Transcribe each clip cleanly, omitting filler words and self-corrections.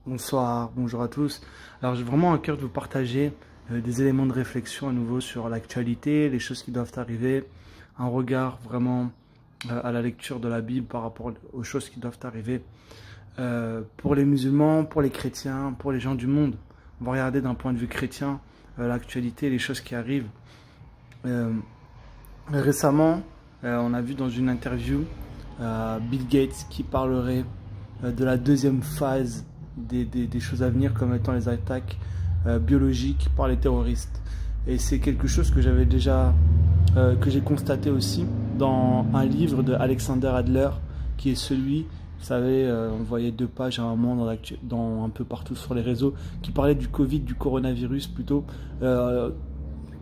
Bonsoir, bonjour à tous. Alors j'ai vraiment à cœur de vous partager des éléments de réflexion à nouveau sur l'actualité, les choses qui doivent arriver, un regard vraiment à la lecture de la Bible par rapport aux choses qui doivent arriver pour les musulmans, pour les chrétiens, pour les gens du monde. On va regarder d'un point de vue chrétien l'actualité, les choses qui arrivent. Récemment, on a vu dans une interview Bill Gates qui parlerait de la deuxième phase des choses à venir comme étant les attaques biologiques par les terroristes. Et c'est quelque chose que j'avais déjà que j'ai constaté aussi dans un livre de Alexander Adler qui est celui, vous savez, on voyait 2 pages à un moment dans un peu partout sur les réseaux, qui parlait du Covid, du coronavirus plutôt,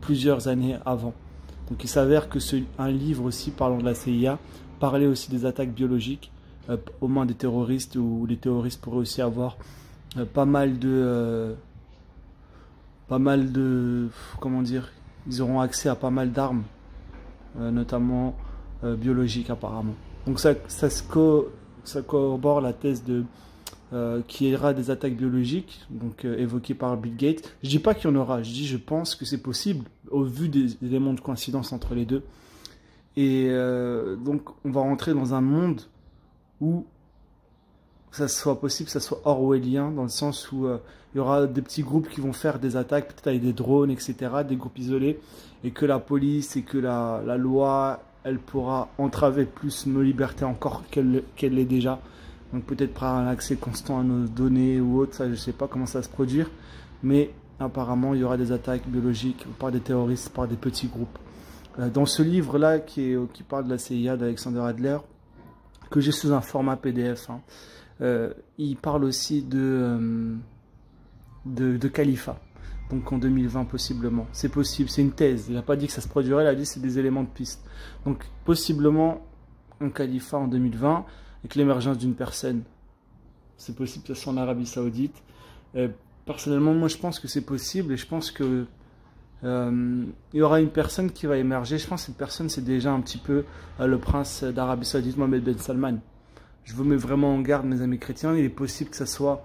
plusieurs années avant. Donc il s'avère que un livre aussi parlant de la CIA parlait aussi des attaques biologiques aux mains des terroristes, où les terroristes pourraient aussi avoir pas mal de comment dire, ils auront accès à pas mal d'armes, notamment biologiques apparemment. Donc ça corrobore la thèse qu'il y aura des attaques biologiques, donc évoquées par Bill Gates. Je dis pas qu'il y en aura, je pense que c'est possible au vu des éléments de coïncidence entre les deux. Et donc on va rentrer dans un monde où ça soit possible, ça soit orwellien, dans le sens où il y aura des petits groupes qui vont faire des attaques, peut-être avec des drones, etc., des groupes isolés, et que la police et que la loi, elle pourra entraver plus nos libertés encore qu'elle l'est déjà. Donc peut-être par un accès constant à nos données ou autre, ça je ne sais pas comment ça va se produire, mais apparemment il y aura des attaques biologiques par des terroristes, par des petits groupes. Dans ce livre-là qui parle de la CIA d'Alexander Adler, que j'ai sous un format PDF, il parle aussi de califat, donc en 2020 possiblement. C'est possible, c'est une thèse, il n'a pas dit que ça se produirait, il a dit que c'est des éléments de piste. Donc possiblement un califat en 2020 avec l'émergence d'une personne. C'est possible que ce soit en Arabie Saoudite. Personnellement, moi je pense que c'est possible et je pense que il y aura une personne qui va émerger. Je pense que cette personne c'est déjà un petit peu le prince d'Arabie Saoudite, Mohammed Ben Salman. Je vous mets vraiment en garde, mes amis chrétiens. Il est possible que ça soit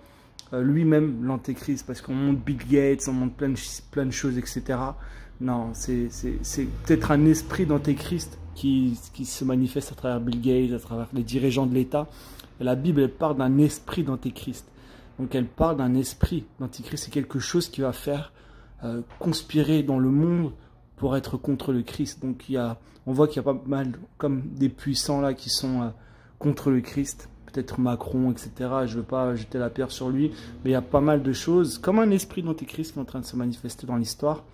lui-même l'antéchrist, parce qu'on montre Bill Gates, on montre plein de choses, etc. Non, c'est peut-être un esprit d'antéchrist qui se manifeste à travers Bill Gates, à travers les dirigeants de l'État. Et la Bible, elle parle d'un esprit d'antéchrist. Donc elle parle d'un esprit d'antéchrist. C'est quelque chose qui va faire conspirer dans le monde pour être contre le Christ. Donc on voit qu'il y a pas mal comme des puissants là qui sont contre le Christ, peut-être Macron, etc. Je ne veux pas jeter la pierre sur lui, mais il y a pas mal de choses, comme un esprit d'antéchrist qui est en train de se manifester dans l'histoire.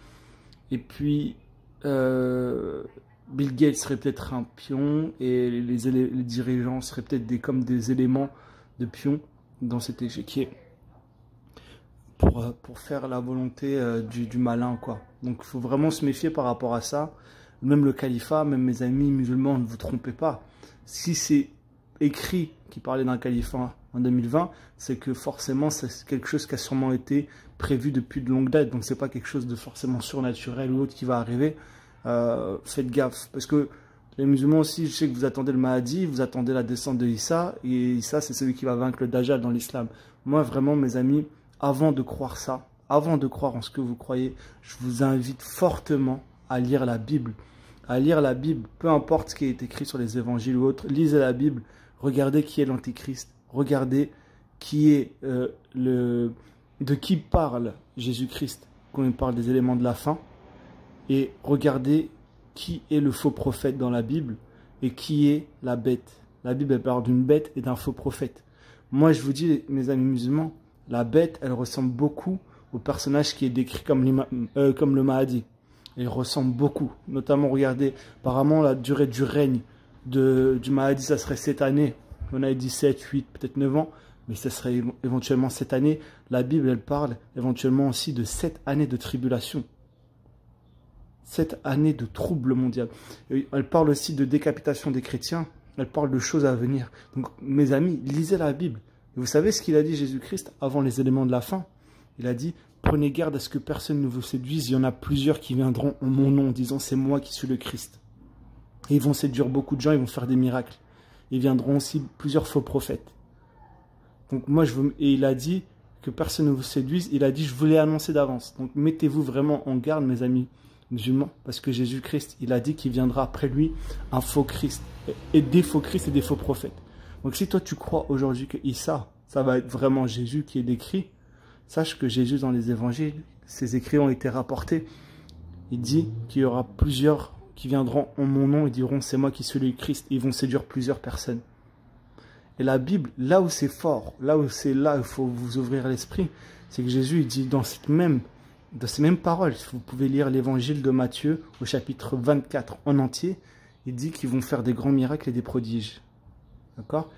Et puis, Bill Gates serait peut-être un pion, et les dirigeants seraient peut-être comme des éléments de pion dans cet échiquier, pour faire la volonté du malin, quoi. Donc il faut vraiment se méfier par rapport à ça. Même le califat, même mes amis musulmans, ne vous trompez pas. Si c'est écrit qui parlait d'un califat en 2020, c'est que forcément c'est quelque chose qui a sûrement été prévu depuis de longue date, donc c'est pas quelque chose de forcément surnaturel ou autre qui va arriver. Faites gaffe, parce que les musulmans aussi, je sais que vous attendez le Mahdi, vous attendez la descente de Issa, et Issa c'est celui qui va vaincre le Dajjal dans l'islam. Moi vraiment mes amis, avant de croire ça, avant de croire en ce que vous croyez, je vous invite fortement à lire la Bible. À lire la Bible, peu importe ce qui est écrit sur les évangiles ou autres, lisez la Bible. Regardez qui est l'antéchrist, regardez qui est de qui parle Jésus-Christ quand il parle des éléments de la fin, et regardez qui est le faux prophète dans la Bible et qui est la bête. La Bible elle parle d'une bête et d'un faux prophète. Moi je vous dis, mes amis musulmans, la bête elle ressemble beaucoup au personnage qui est décrit comme le Mahdi. Elle ressemble beaucoup, notamment regardez, apparemment la durée du règne du Mahdi, ça serait 7 années. On a dit 7, 8, peut-être 9 ans, mais ça serait éventuellement 7 années. La Bible, elle parle éventuellement aussi de 7 années de tribulation. 7 années de trouble mondial. Elle parle aussi de décapitation des chrétiens. Elle parle de choses à venir. Donc, mes amis, lisez la Bible. Et vous savez ce qu'il a dit Jésus-Christ avant les éléments de la fin? Il a dit, prenez garde à ce que personne ne vous séduise. Il y en a plusieurs qui viendront en mon nom, disant c'est moi qui suis le Christ. Et ils vont séduire beaucoup de gens, ils vont faire des miracles. Ils viendront aussi plusieurs faux prophètes. Donc moi, et il a dit que personne ne vous séduise, il a dit, je vous l'ai annoncé d'avance. Donc mettez-vous vraiment en garde, mes amis musulmans, parce que Jésus-Christ, il a dit qu'il viendra après lui un faux Christ, et des faux Christ et des faux prophètes. Donc si toi tu crois aujourd'hui que Issa, ça va être vraiment Jésus qui est décrit, sache que Jésus dans les évangiles, ses écrits ont été rapportés, il dit qu'il y aura plusieurs qui viendront en mon nom et diront c'est moi qui suis le Christ, ils vont séduire plusieurs personnes. Et la Bible, là où c'est fort, là où c'est là, il faut vous ouvrir l'esprit, c'est que Jésus il dit dans ces mêmes paroles, vous pouvez lire l'évangile de Matthieu au chapitre 24 en entier, il dit qu'ils vont faire des grands miracles et des prodiges. D'accord?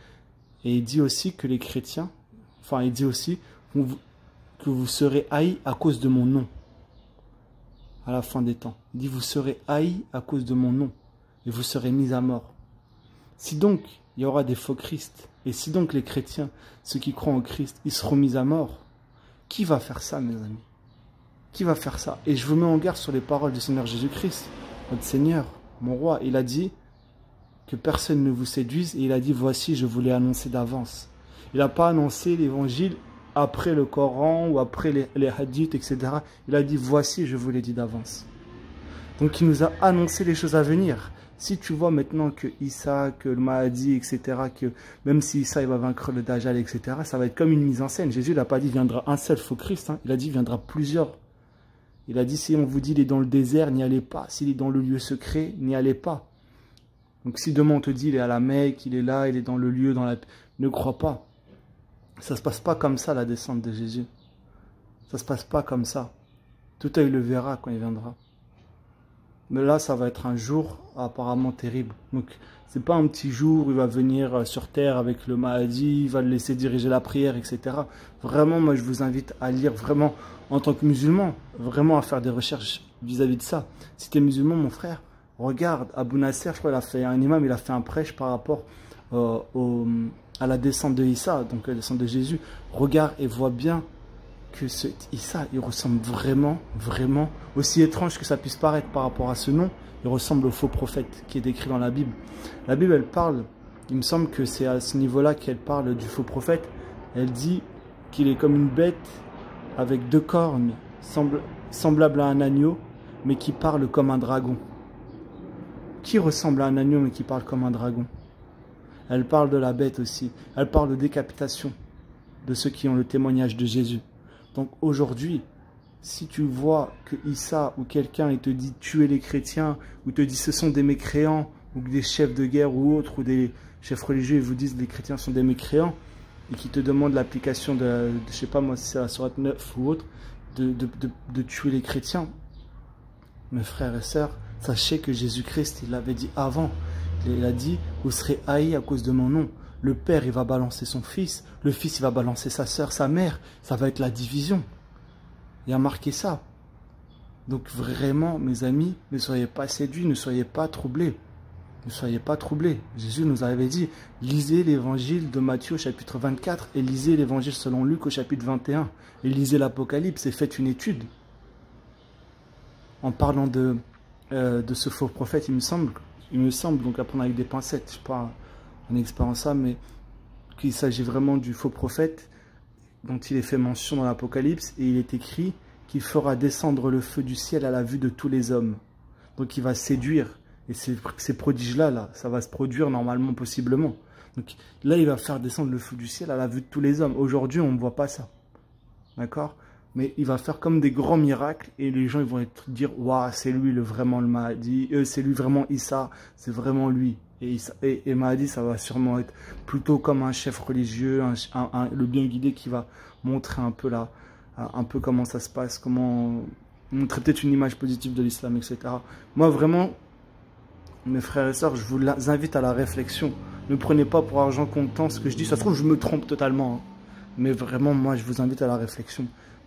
Et il dit aussi que les chrétiens, enfin il dit aussi que vous serez haïs à cause de mon nom. À la fin des temps. Il dit vous serez haïs à cause de mon nom et vous serez mis à mort. Si donc il y aura des faux Christ et si donc les chrétiens, ceux qui croient en Christ, ils seront mis à mort, qui va faire ça mes amis? Qui va faire ça? Et je vous mets en garde sur les paroles du Seigneur Jésus-Christ, notre Seigneur, mon roi. Il a dit que personne ne vous séduise et il a dit voici je vous l'ai annoncé d'avance. Il n'a pas annoncé l'évangile après le Coran ou après les hadiths, etc. Il a dit, voici, je vous l'ai dit d'avance. Donc, il nous a annoncé les choses à venir. Si tu vois maintenant que Issa, que le Mahdi, etc., que même si Issa, il va vaincre le Dajjal, etc., ça va être comme une mise en scène. Jésus n'a pas dit, viendra un seul faux Christ. Hein. Il a dit, viendra plusieurs. Il a dit, si on vous dit, il est dans le désert, n'y allez pas. S'il est dans le lieu secret, n'y allez pas. Donc, si demain on te dit, il est à la Mecque, il est là, il est dans le lieu, ne crois pas. Ça ne se passe pas comme ça, la descente de Jésus. Ça ne se passe pas comme ça. Tout œil le verra quand il viendra. Mais là, ça va être un jour apparemment terrible. Donc, ce n'est pas un petit jour où il va venir sur terre avec le Mahdi, il va le laisser diriger la prière, etc. Vraiment, moi, je vous invite à lire vraiment, en tant que musulman, vraiment à faire des recherches vis-à-vis de ça. Si tu es musulman, mon frère, regarde, Abou Nasser, je crois, un imam, il a fait un prêche par rapport à la descente de Issa, donc la descente de Jésus. Regarde et vois bien que ce Issa, il ressemble vraiment, vraiment, aussi étrange que ça puisse paraître par rapport à ce nom, il ressemble au faux prophète qui est décrit dans la Bible. La Bible, elle parle, il me semble que c'est à ce niveau-là qu'elle parle du faux prophète. Elle dit qu'il est comme une bête avec deux cornes, semblable à un agneau, mais qui parle comme un dragon. Qui ressemble à un agneau, mais qui parle comme un dragon? Elle parle de la bête aussi. Elle parle de décapitation de ceux qui ont le témoignage de Jésus. Donc aujourd'hui, si tu vois que Issa ou quelqu'un il te dit tuer les chrétiens, ou te dit ce sont des mécréants, ou des chefs de guerre ou autres, ou des chefs religieux, ils vous disent les chrétiens sont des mécréants, et qui te demandent l'application de je sais pas moi si c'est la sourate 9 ou autre, de tuer les chrétiens, mes frères et sœurs, sachez que Jésus-Christ, il l'avait dit avant. Il a dit, vous serez haïs à cause de mon nom. Le père, il va balancer son fils. Le fils, il va balancer sa sœur, sa mère. Ça va être la division. Il a marqué ça. Donc vraiment, mes amis, ne soyez pas séduits, ne soyez pas troublés. Ne soyez pas troublés. Jésus nous avait dit, lisez l'évangile de Matthieu au chapitre 24 et lisez l'évangile selon Luc au chapitre 21. Et lisez l'Apocalypse et faites une étude. En parlant de ce faux prophète, il me semble, donc à prendre avec des pincettes, je ne suis pas un expert en ça, mais qu'il s'agit vraiment du faux prophète dont il est fait mention dans l'Apocalypse, et il est écrit qu'il fera descendre le feu du ciel à la vue de tous les hommes. Donc il va séduire, et ces prodiges-là, ça va se produire normalement, possiblement. Donc là, il va faire descendre le feu du ciel à la vue de tous les hommes. Aujourd'hui, on ne voit pas ça. D'accord? Mais il va faire comme des grands miracles et les gens ils vont dire waouh, c'est lui vraiment le Mahdi, c'est lui vraiment Issa, c'est vraiment lui. Et Mahdi, ça va sûrement être plutôt comme un chef religieux, le bien guidé qui va montrer un peu là, un peu comment ça se passe, comment montrer peut-être une image positive de l'islam, etc. Moi vraiment, mes frères et sœurs, je vous invite à la réflexion. Ne prenez pas pour argent comptant ce que je dis, ça se trouve je me trompe totalement. Hein. Mais vraiment, moi je vous invite à la réflexion.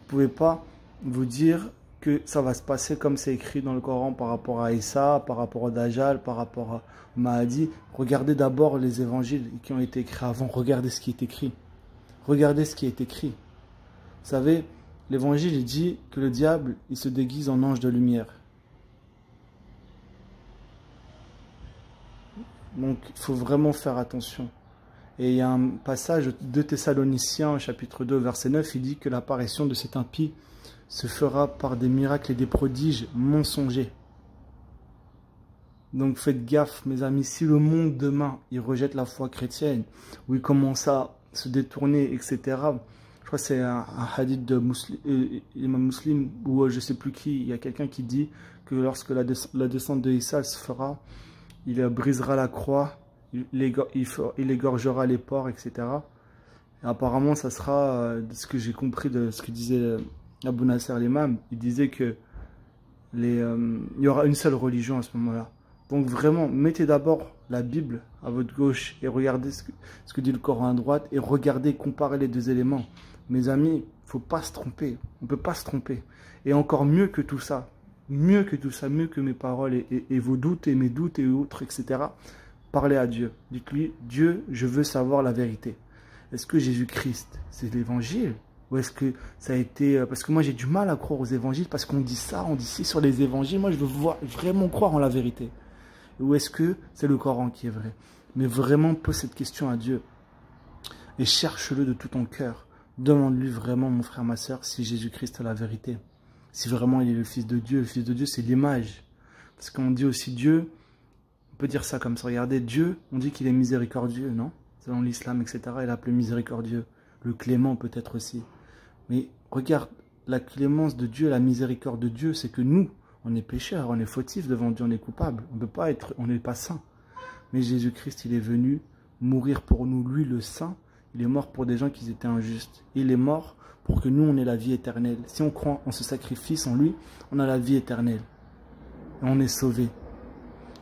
Vous ne pouvez pas vous dire que ça va se passer comme c'est écrit dans le Coran par rapport à Issa, par rapport à Dajjal, par rapport à Mahdi. Regardez d'abord les évangiles qui ont été écrits avant. Regardez ce qui est écrit. Regardez ce qui est écrit. Vous savez, l'évangile il dit que le diable, il se déguise en ange de lumière. Donc, il faut vraiment faire attention. Et il y a un passage de Thessaloniciens, chapitre 2, verset 9, il dit que l'apparition de cet impie se fera par des miracles et des prodiges mensongers. Donc faites gaffe, mes amis, si le monde demain, il rejette la foi chrétienne, ou il commence à se détourner, etc. Je crois que c'est un hadith de Imam Muslim, ou je ne sais plus qui, il y a quelqu'un qui dit que lorsque la descente de Issa se fera, il brisera la croix, il égorgera les porcs, etc. Et apparemment, ça sera, de ce que j'ai compris de ce que disait Abu Nasser l'imam, il disait que il y aura une seule religion à ce moment-là. Donc vraiment, mettez d'abord la Bible à votre gauche et regardez ce que dit le Coran à droite et regardez, comparez les deux éléments. Mes amis, il ne faut pas se tromper, on ne peut pas se tromper. Et encore mieux que tout ça, mieux que mes paroles et vos doutes et mes doutes et autres, etc. Parlez à Dieu. Dites-lui, Dieu, je veux savoir la vérité. Est-ce que Jésus-Christ, c'est l'évangile? Ou est-ce que ça a été... Parce que moi, j'ai du mal à croire aux évangiles, parce qu'on dit ça, on dit ci sur les évangiles. Moi, je veux vraiment croire en la vérité. Ou est-ce que c'est le Coran qui est vrai? Mais vraiment, pose cette question à Dieu. Et cherche-le de tout ton cœur. Demande-lui vraiment, mon frère, ma soeur, si Jésus-Christ est la vérité. Si vraiment il est le Fils de Dieu. Le Fils de Dieu, c'est l'image. Parce qu'on dit aussi Dieu, on peut dire ça comme ça. Regardez, Dieu, on dit qu'il est miséricordieux, non? Selon l'islam, etc. Il est appelé miséricordieux. Le clément peut-être aussi. Mais regarde, la clémence de Dieu, la miséricorde de Dieu, c'est que nous, on est pécheurs, on est fautifs devant Dieu, on est coupables. On n'est pas saint. Mais Jésus-Christ, il est venu mourir pour nous. Lui, le saint, il est mort pour des gens qui étaient injustes. Il est mort pour que nous, on ait la vie éternelle. Si on croit en ce sacrifice, en lui, on a la vie éternelle. Et on est sauvé.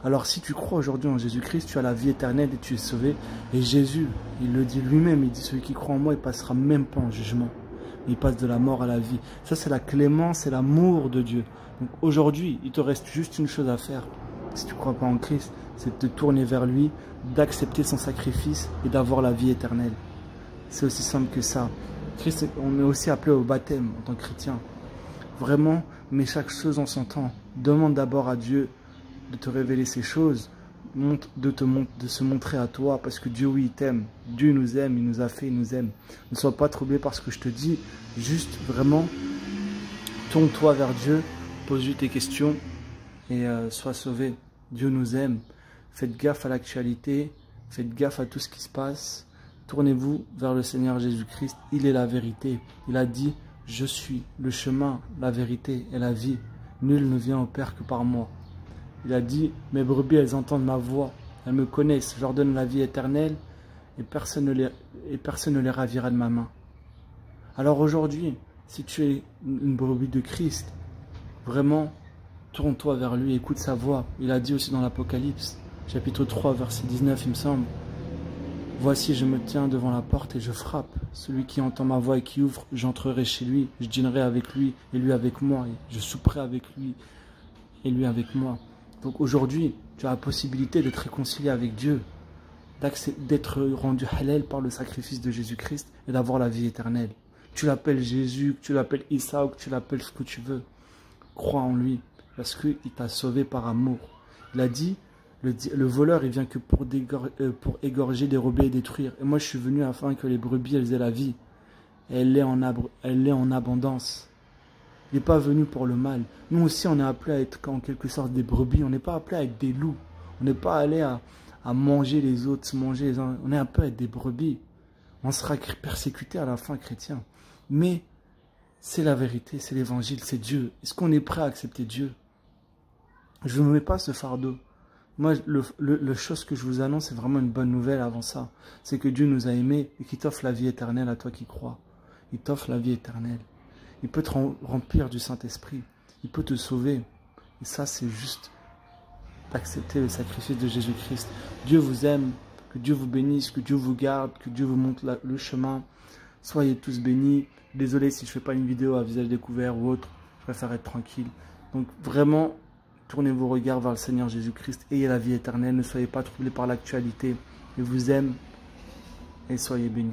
Alors si tu crois aujourd'hui en Jésus-Christ, tu as la vie éternelle et tu es sauvé. Et Jésus, il le dit lui-même, il dit, celui qui croit en moi, il ne passera même pas en jugement. Il passe de la mort à la vie. Ça, c'est la clémence et l'amour de Dieu. Donc aujourd'hui, il te reste juste une chose à faire. Si tu ne crois pas en Christ, c'est de te tourner vers lui, d'accepter son sacrifice et d'avoir la vie éternelle. C'est aussi simple que ça. Christ, on est aussi appelé au baptême en tant que chrétien. Vraiment, mets chaque chose en son temps. Demande d'abord à Dieu de te révéler ces choses, de se montrer à toi, parce que Dieu, oui, il t'aime. Dieu nous aime, il nous a fait, il nous aime. Ne sois pas troublé par ce que je te dis. Juste, vraiment, tourne-toi vers Dieu, pose-lui tes questions et sois sauvé. Dieu nous aime. Faites gaffe à l'actualité, faites gaffe à tout ce qui se passe. Tournez-vous vers le Seigneur Jésus-Christ. Il est la vérité. Il a dit, je suis le chemin, la vérité et la vie. Nul ne vient au Père que par moi. Il a dit, mes brebis, elles entendent ma voix. Elles me connaissent. Je leur donne la vie éternelle et personne ne les ravira de ma main. Alors aujourd'hui, si tu es une brebis de Christ, vraiment, tourne-toi vers lui, écoute sa voix. Il a dit aussi dans l'Apocalypse, chapitre 3, verset 19, il me semble. Voici, je me tiens devant la porte et je frappe. Celui qui entend ma voix et qui ouvre, j'entrerai chez lui. Je dînerai avec lui et lui avec moi. Et je souperai avec lui et lui avec moi. Donc aujourd'hui, tu as la possibilité de te réconcilier avec Dieu, d'être rendu halal par le sacrifice de Jésus-Christ et d'avoir la vie éternelle. Tu l'appelles Jésus, que tu l'appelles Issa ou que tu l'appelles ce que tu veux. Crois en lui parce qu'il t'a sauvé par amour. Il a dit, le voleur, il vient que pour égorger, dérober et détruire. Et moi, je suis venu afin que les brebis, elles aient la vie. Et elle l'est en abondance. Il n'est pas venu pour le mal. Nous aussi, on est appelés à être en quelque sorte des brebis. On n'est pas appelés à être des loups. On n'est pas allé à manger les autres, se manger les uns. On est appelés à être des brebis. On sera persécuté à la fin, chrétien. Mais c'est la vérité, c'est l'évangile, c'est Dieu. Est-ce qu'on est prêt à accepter Dieu? Je ne mets pas ce fardeau. Moi, le chose que je vous annonce, c'est vraiment une bonne nouvelle avant ça. C'est que Dieu nous a aimés et qu'il t'offre la vie éternelle à toi qui crois. Il t'offre la vie éternelle. Il peut te remplir du Saint-Esprit. Il peut te sauver. Et ça, c'est juste d'accepter le sacrifice de Jésus-Christ. Dieu vous aime. Que Dieu vous bénisse. Que Dieu vous garde. Que Dieu vous montre le chemin. Soyez tous bénis. Désolé si je ne fais pas une vidéo à visage découvert ou autre. Je préfère être tranquille. Donc vraiment, tournez vos regards vers le Seigneur Jésus-Christ. Ayez la vie éternelle. Ne soyez pas troublés par l'actualité. Il vous aime. Et soyez bénis.